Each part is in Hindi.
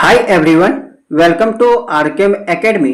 Hi everyone, welcome to RKM Academy.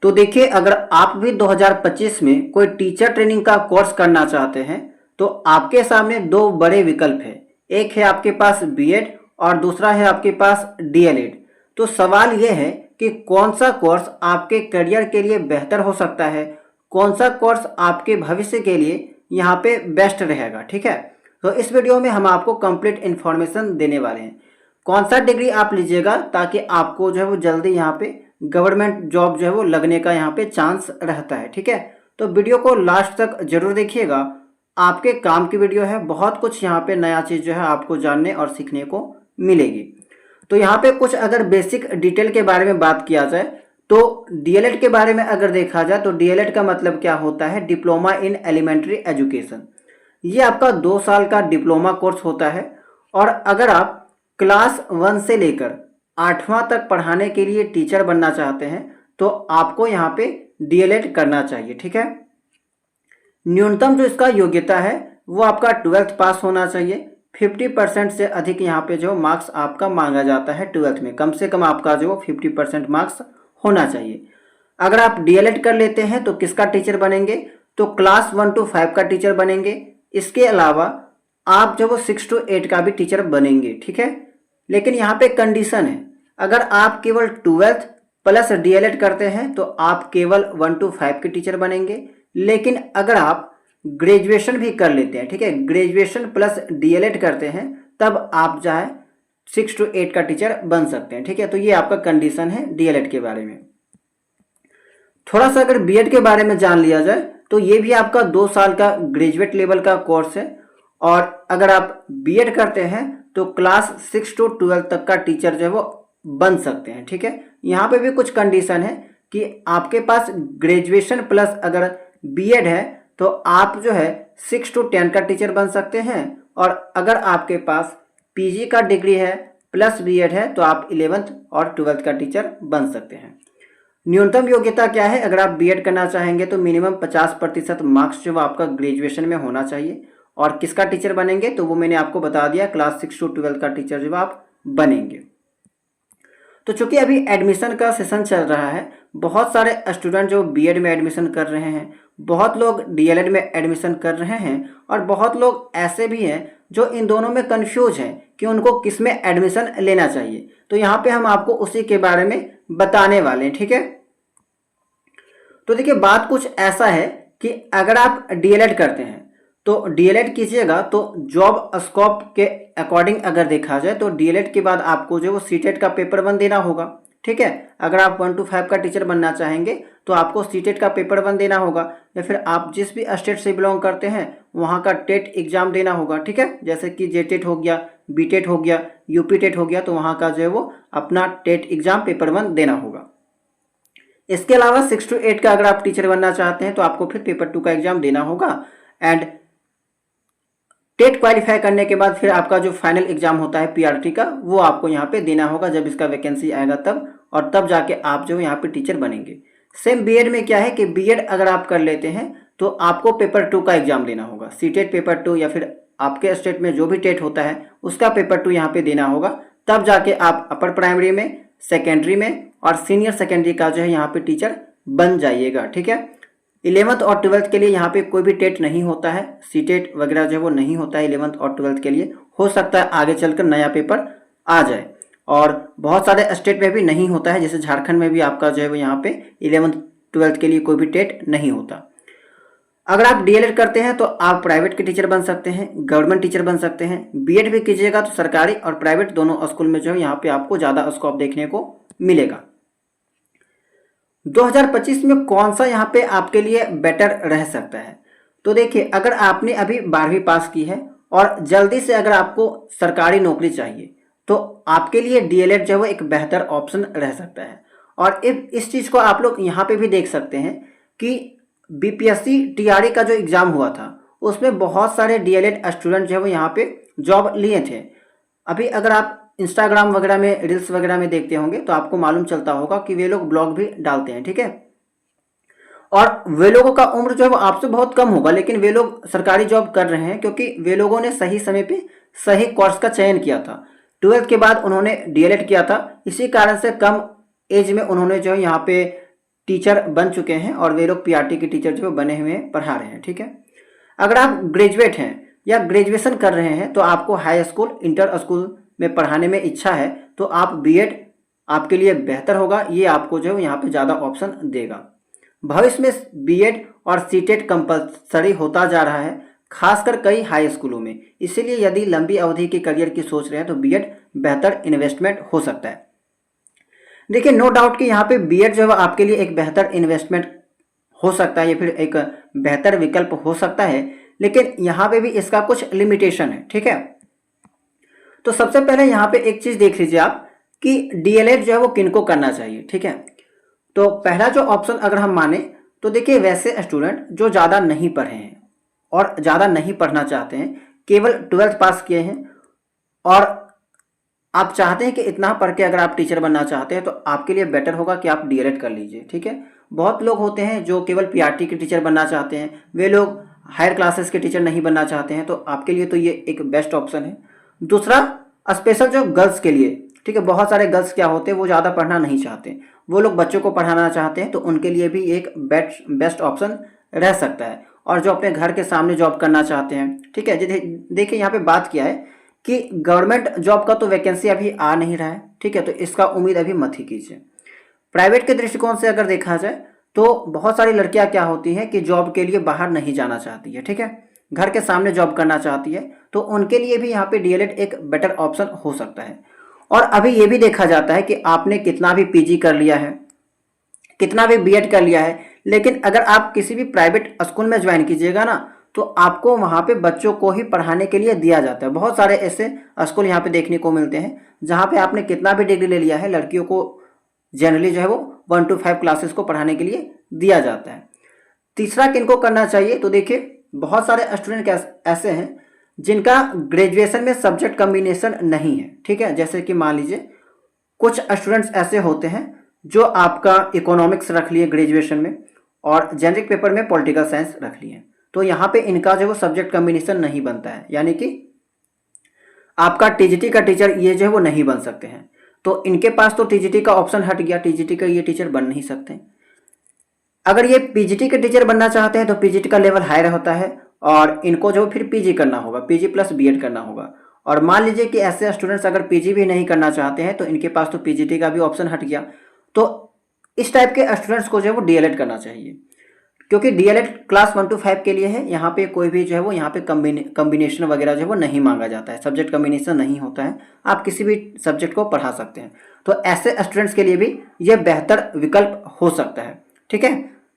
तो देखिए, अगर आप भी 2025 में कोई टीचर ट्रेनिंग का कोर्स करना चाहते हैं तो आपके सामने दो बड़े विकल्प हैं। एक है आपके पास बीएड और दूसरा है आपके पास डीएलएड। तो सवाल यह है कि कौन सा कोर्स आपके करियर के लिए बेहतर हो सकता है, कौन सा कोर्स आपके भविष्य के लिए यहाँ पे बेस्ट रहेगा। ठीक है, तो इस वीडियो में हम आपको कंप्लीट इन्फॉर्मेशन देने वाले हैं। कौन सा डिग्री आप लीजिएगा ताकि आपको जो है वो जल्दी यहाँ पे गवर्नमेंट जॉब जो है वो लगने का यहाँ पे चांस रहता है। ठीक है, तो वीडियो को लास्ट तक जरूर देखिएगा, आपके काम की वीडियो है। बहुत कुछ यहाँ पे नया चीज़ जो है आपको जानने और सीखने को मिलेगी। तो यहाँ पे कुछ अगर बेसिक डिटेल के बारे में बात किया जाए तो डीएलएड के बारे में अगर देखा जाए तो डीएलएड का मतलब क्या होता है, डिप्लोमा इन एलिमेंट्री एजुकेशन। ये आपका 2 साल का डिप्लोमा कोर्स होता है और अगर आप क्लास 1 से लेकर 8वां तक पढ़ाने के लिए टीचर बनना चाहते हैं तो आपको यहाँ पे डीएलएड करना चाहिए। ठीक है, न्यूनतम जो इसका योग्यता है वो आपका 12th पास होना चाहिए। 50% से अधिक यहाँ पे जो मार्क्स आपका मांगा जाता है 12th में, कम से कम आपका जो 50% मार्क्स होना चाहिए। अगर आप डीएलएड कर लेते हैं तो किसका टीचर बनेंगे, तो क्लास 1 to 5 का टीचर बनेंगे। इसके अलावा आप जो वो 6 to 8 का भी टीचर बनेंगे। ठीक है, लेकिन यहाँ पे कंडीशन है, अगर आप केवल 12th प्लस डीएलएड करते हैं तो आप केवल 1 to 5 के टीचर बनेंगे। लेकिन अगर आप ग्रेजुएशन भी कर लेते हैं, ठीक है, ग्रेजुएशन प्लस डीएलएड करते हैं, तब आप जो है 6 to 8 का टीचर बन सकते हैं। ठीक है, तो ये आपका कंडीशन है डीएलएड के बारे में। थोड़ा सा अगर बीएड के बारे में जान लिया जाए तो ये भी आपका 2 साल का ग्रेजुएट लेवल का कोर्स है और अगर आप बीएड करते हैं तो क्लास 6 to 12 तक का टीचर जो है वो बन सकते हैं। ठीक है, यहाँ पे भी कुछ कंडीशन है कि आपके पास ग्रेजुएशन प्लस अगर बीएड है तो आप जो है 6 to 10 का टीचर बन सकते हैं और अगर आपके पास पीजी का डिग्री है प्लस बीएड है तो आप 11th और 12th का टीचर बन सकते हैं। न्यूनतम योग्यता क्या है, अगर आप बीएड करना चाहेंगे तो मिनिमम 50% मार्क्स जो आपका ग्रेजुएशन में होना चाहिए। और किसका टीचर बनेंगे तो वो मैंने आपको बता दिया, क्लास 6 to 12 का टीचर जो आप बनेंगे। तो चूंकि अभी एडमिशन का सेशन चल रहा है, बहुत सारे स्टूडेंट जो बीएड में एडमिशन कर रहे हैं, बहुत लोग डीएलएड में एडमिशन कर रहे हैं और बहुत लोग ऐसे भी हैं जो इन दोनों में कंफ्यूज हैं कि उनको किस में एडमिशन लेना चाहिए। तो यहाँ पे हम आपको उसी के बारे में बताने वाले हैं। ठीक है, तो देखिए, बात कुछ ऐसा है कि अगर आप डीएलएड करते हैं तो डीएलएड कीजिएगा तो जॉब स्कोप के अकॉर्डिंग अगर देखा जाए तो डीएलएड के बाद आपको जो वो सीटेट का पेपर 1 देना होगा। ठीक है, अगर आप 1 to 5 का टीचर बनना चाहेंगे तो आपको सीटेट का पेपर 1 देना होगा, या फिर आप जिस भी स्टेट से बिलोंग करते हैं वहाँ का टेट एग्जाम देना होगा। ठीक है, जैसे कि जेटेट हो गया, बीटेट हो गया, यूपी टेट हो गया, तो वहाँ का जो है वो अपना टेट एग्जाम पेपर 1 देना होगा। इसके अलावा 6 to 8 का अगर आप टीचर बनना चाहते हैं तो आपको फिर पेपर 2 का एग्जाम देना होगा एंड टेट क्वालिफाई करने के बाद फिर आपका जो फाइनल एग्जाम होता है पीआरटी का, वो आपको यहाँ पे देना होगा जब इसका वैकेंसी आएगा तब, और तब जाके आप जो यहाँ पे टीचर बनेंगे। सेम बीएड में क्या है कि बीएड अगर आप कर लेते हैं तो आपको पेपर 2 का एग्जाम देना होगा, सीटेट पेपर 2 या फिर आपके स्टेट में जो भी टेट होता है उसका पेपर 2 यहाँ पे देना होगा, तब जाके आप अपर प्राइमरी में, सेकेंडरी में और सीनियर सेकेंडरी का जो है यहाँ पे टीचर बन जाइएगा। ठीक है, 11th और 12th के लिए यहाँ पे कोई भी टेट नहीं होता है, सीटेट वगैरह जो है वो नहीं होता है 11th और 12th के लिए। हो सकता है आगे चलकर नया पेपर आ जाए, और बहुत सारे स्टेट में भी नहीं होता है, जैसे झारखंड में भी आपका जो है वो यहाँ पे 11th 12th के लिए कोई भी टेट नहीं होता। अगर आप डीएलएड करते हैं तो आप प्राइवेट के टीचर बन सकते हैं, गवर्नमेंट टीचर बन सकते हैं। बीएड भी कीजिएगा तो सरकारी और प्राइवेट दोनों स्कूल में जो है यहाँ पे आपको ज़्यादा स्कोप देखने को मिलेगा। 2025 में कौन सा यहाँ पे आपके लिए बेटर रह सकता है, तो देखिए, अगर आपने अभी 12वीं पास की है और जल्दी से अगर आपको सरकारी नौकरी चाहिए तो आपके लिए डीएलएड जो है एक बेहतर ऑप्शन रह सकता है। और इस चीज़ को आप लोग यहाँ पे भी देख सकते हैं कि बीपीएससी टीआरई का जो एग्ज़ाम हुआ था उसमें बहुत सारे डीएलएड स्टूडेंट जो है वो यहाँ पे जॉब लिए थे। अभी अगर आप इंस्टाग्राम वगैरह में, रील्स वगैरह में देखते होंगे तो आपको मालूम चलता होगा कि वे लोग ब्लॉग भी डालते हैं। ठीक है, और वे लोगों का उम्र जो है वो आपसे बहुत कम होगा, लेकिन वे लोग सरकारी जॉब कर रहे हैं क्योंकि वे लोगों ने सही समय पे सही कोर्स का चयन किया था। ट्वेल्थ के बाद उन्होंने डीएलएड किया था, इसी कारण से कम एज में उन्होंने जो है यहाँ पे टीचर बन चुके हैं और वे लोग पीआरटी के टीचर जो बने हुए हैं, पढ़ा रहे हैं। ठीक है, अगर आप ग्रेजुएट हैं या ग्रेजुएशन कर रहे हैं तो आपको हाई स्कूल, इंटर स्कूल में पढ़ाने में इच्छा है तो आप बीएड आपके लिए बेहतर होगा, ये आपको जो है यहाँ पे ज़्यादा ऑप्शन देगा। भविष्य में बीएड और सीटेट कंपलसरी होता जा रहा है, खासकर कई हाई स्कूलों में। इसीलिए यदि लंबी अवधि के करियर की सोच रहे हैं तो बीएड बेहतर इन्वेस्टमेंट हो सकता है। देखिए, नो डाउट कि यहाँ पे बीएड जो है आपके लिए एक बेहतर इन्वेस्टमेंट हो सकता है या फिर एक बेहतर विकल्प हो सकता है, लेकिन यहाँ पे भी इसका कुछ लिमिटेशन है। ठीक है, तो सबसे पहले यहाँ पे एक चीज़ देख लीजिए आप कि डीएलएड जो है वो किनको करना चाहिए। ठीक है, तो पहला जो ऑप्शन अगर हम माने तो देखिए, वैसे स्टूडेंट जो ज़्यादा नहीं पढ़े हैं और ज़्यादा नहीं पढ़ना चाहते हैं, केवल 12th पास किए हैं और आप चाहते हैं कि इतना पढ़ के अगर आप टीचर बनना चाहते हैं तो आपके लिए बेटर होगा कि आप डीएलएड कर लीजिए। ठीक है, बहुत लोग होते हैं जो केवल पीआरटी के टीचर बनना चाहते हैं, वे लोग हायर क्लासेस के टीचर नहीं बनना चाहते हैं, तो आपके लिए तो ये एक बेस्ट ऑप्शन है। दूसरा, स्पेशल जो गर्ल्स के लिए, ठीक है, बहुत सारे गर्ल्स क्या होते हैं वो ज़्यादा पढ़ना नहीं चाहते, वो लोग बच्चों को पढ़ाना चाहते हैं, तो उनके लिए भी एक बेस्ट ऑप्शन रह सकता है। और जो अपने घर के सामने जॉब करना चाहते हैं, ठीक है, देखिए यहाँ पे बात किया है कि गवर्नमेंट जॉब का तो वैकेंसी अभी आ नहीं रहा है। ठीक है, तो इसका उम्मीद अभी मत ही कीजिए। प्राइवेट के दृष्टिकोण से अगर देखा जाए तो बहुत सारी लड़कियां क्या होती हैं कि जॉब के लिए बाहर नहीं जाना चाहती है। ठीक है, घर के सामने जॉब करना चाहती है, तो उनके लिए भी यहाँ पे डीएलएड एक बेटर ऑप्शन हो सकता है। और अभी ये भी देखा जाता है कि आपने कितना भी पीजी कर लिया है, कितना भी बीएड कर लिया है, लेकिन अगर आप किसी भी प्राइवेट स्कूल में ज्वाइन कीजिएगा ना तो आपको वहाँ पे बच्चों को ही पढ़ाने के लिए दिया जाता है। बहुत सारे ऐसे स्कूल यहाँ पे देखने को मिलते हैं जहाँ पे आपने कितना भी डिग्री ले लिया है, लड़कियों को जनरली जो है वो 1 to 5 क्लासेस को पढ़ाने के लिए दिया जाता है। तीसरा किनको करना चाहिए, तो देखिए बहुत सारे स्टूडेंट ऐसे हैं जिनका ग्रेजुएशन में सब्जेक्ट कम्बिनेशन नहीं है। ठीक है, जैसे कि मान लीजिए कुछ स्टूडेंट्स ऐसे होते हैं जो आपका इकोनॉमिक्स रख लिए ग्रेजुएशन में और जेनरिक पेपर में पॉलिटिकल साइंस रख लिए, तो यहाँ पे इनका जो वो सब्जेक्ट कम्बिनेशन नहीं बनता है, यानी कि आपका टीजीटी का टीचर ये जो है वो नहीं बन सकते हैं। तो इनके पास तो टीजीटी का ऑप्शन हट गया, टीजीटी का ये टीचर बन नहीं सकते। अगर ये पीजीटी के टीचर बनना चाहते हैं तो पीजीटी का लेवल हायर होता है और इनको जो फिर पीजी करना होगा, पीजी प्लस बीएड करना होगा। और मान लीजिए कि ऐसे स्टूडेंट्स अगर पीजी भी नहीं करना चाहते हैं तो इनके पास तो पीजीटी का भी ऑप्शन हट गया। तो इस टाइप के स्टूडेंट्स को जो है वो डीएलएड करना चाहिए, क्योंकि डीएलएड क्लास 1 to 5 के लिए है। यहाँ पे कोई भी जो है वो यहाँ पे कम्बिनेशन वगैरह जो है वो नहीं मांगा जाता है, सब्जेक्ट कम्बिनेशन नहीं होता है, आप किसी भी सब्जेक्ट को पढ़ा सकते हैं। तो ऐसे स्टूडेंट्स के लिए भी ये बेहतर विकल्प हो सकता है। ठीक है,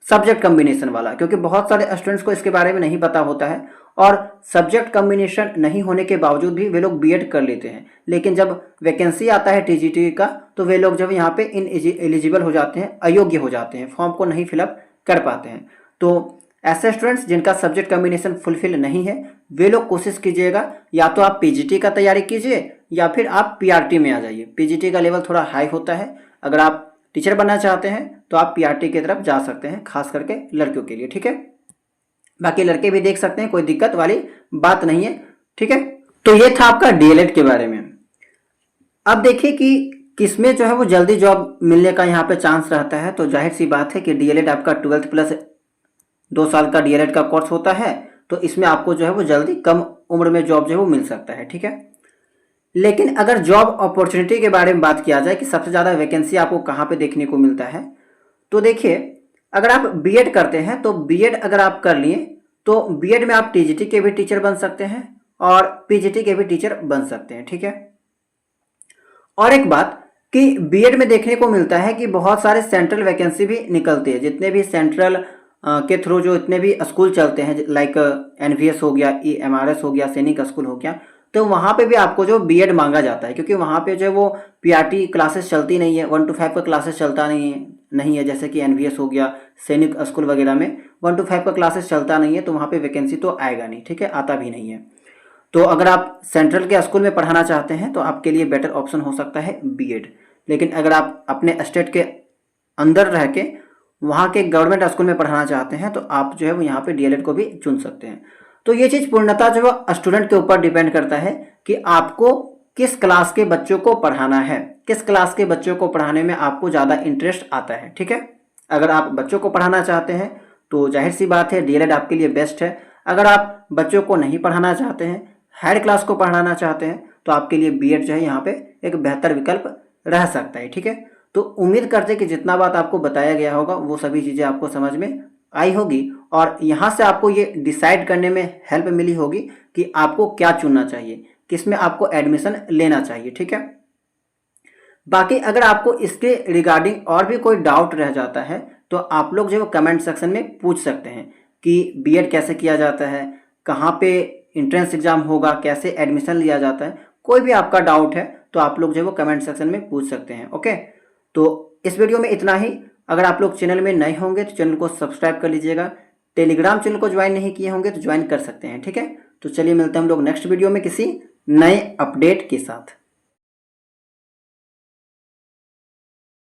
सब्जेक्ट कम्बिनेशन वाला, क्योंकि बहुत सारे स्टूडेंट्स को इसके बारे में नहीं पता होता है और सब्जेक्ट कम्बिनेशन नहीं होने के बावजूद भी वे लोग बीएड कर लेते हैं, लेकिन जब वैकेंसी आता है टीजीटी का तो वे लोग जब यहाँ पे एलिजिबल हो जाते हैं, अयोग्य हो जाते हैं, फॉर्म को नहीं फिलअप कर पाते हैं। तो ऐसे स्टूडेंट्स जिनका सब्जेक्ट कम्बिनेशन फुलफिल नहीं है, वे लोग कोशिश कीजिएगा या तो आप पीजीटी का तैयारी कीजिए या फिर आप पीआरटी में आ जाइए। पीजीटी का लेवल थोड़ा हाई होता है, अगर आप टीचर बनना चाहते हैं तो आप पीआरटी की तरफ जा सकते हैं, खास करके लड़कियों के लिए। ठीक है, बाकी लड़के भी देख सकते हैं, कोई दिक्कत वाली बात नहीं है। ठीक है, तो ये था आपका डीएलएड के बारे में। अब देखिए कि किसमें जो है वो जल्दी जॉब मिलने का यहाँ पे चांस रहता है, तो जाहिर सी बात है कि डीएलएड आपका 12th प्लस 2 साल का डीएलएड का कोर्स होता है, तो इसमें आपको जो है वो जल्दी कम उम्र में जॉब जो है वो मिल सकता है। ठीक है, लेकिन अगर जॉब अपॉर्चुनिटी के बारे में बात किया जाए कि सबसे ज़्यादा वैकेंसी आपको कहाँ पे देखने को मिलता है, तो देखिए अगर आप बीएड करते हैं तो बीएड अगर आप कर लिए तो बीएड में आप टीजीटी के भी टीचर बन सकते हैं और पीजीटी के भी टीचर बन सकते हैं। ठीक है, और एक बात कि बीएड में देखने को मिलता है कि बहुत सारे सेंट्रल वैकेंसी भी निकलती है, जितने भी सेंट्रल के थ्रू जो इतने भी स्कूल चलते हैं, लाइक एनवीएस हो गया, एमआरएस हो गया, सैनिक स्कूल हो गया, तो वहाँ पे भी आपको जो बीएड मांगा जाता है, क्योंकि वहाँ पे जो है वो पीआरटी क्लासेस चलती नहीं है, 1 to 5 का क्लासेस चलता नहीं है, जैसे कि एनवीएस हो गया, सैनिक स्कूल वगैरह में 1 to 5 का क्लासेस चलता नहीं है, तो वहाँ पे वैकेंसी तो आएगा नहीं। ठीक है, आता भी नहीं है। तो अगर आप सेंट्रल के स्कूल में पढ़ाना चाहते हैं तो आपके लिए बेटर ऑप्शन हो सकता है बीएड। लेकिन अगर आप अपने स्टेट के अंदर रह के वहाँ के गवर्नमेंट स्कूल में पढ़ाना चाहते हैं तो आप जो है वो यहाँ पे डीएलएड को भी चुन सकते हैं। तो ये चीज़ पूर्णतः जो है स्टूडेंट के ऊपर डिपेंड करता है कि आपको किस क्लास के बच्चों को पढ़ाना है, किस क्लास के बच्चों को पढ़ाने में आपको ज़्यादा इंटरेस्ट आता है। ठीक है, अगर आप बच्चों को पढ़ाना चाहते हैं तो जाहिर सी बात है डीएलएड आपके लिए बेस्ट है। अगर आप बच्चों को नहीं पढ़ाना चाहते हैं, हायर क्लास को पढ़ाना चाहते हैं, तो आपके लिए बीएड जो है यहाँ पे एक बेहतर विकल्प रह सकता है। ठीक है, तो उम्मीद करते हैं कि जितना बात आपको बताया गया होगा वो सभी चीज़ें आपको समझ में आई होगी और यहाँ से आपको ये डिसाइड करने में हेल्प मिली होगी कि आपको क्या चुनना चाहिए, किसमें आपको एडमिशन लेना चाहिए। ठीक है, बाकी अगर आपको इसके रिगार्डिंग और भी कोई डाउट रह जाता है तो आप लोग जो कमेंट सेक्शन में पूछ सकते हैं कि बीएड कैसे किया जाता है, कहाँ पे एंट्रेंस एग्जाम होगा, कैसे एडमिशन लिया जाता है, कोई भी आपका डाउट है तो आप लोग जो है वो कमेंट सेक्शन में पूछ सकते हैं। ओके, तो इस वीडियो में इतना ही। अगर आप लोग चैनल में नए होंगे तो चैनल को सब्सक्राइब कर लीजिएगा, टेलीग्राम चैनल को ज्वाइन नहीं किए होंगे तो ज्वाइन कर सकते हैं। ठीक है, तो चलिए मिलते हैं हम लोग नेक्स्ट वीडियो में किसी नए अपडेट के साथ।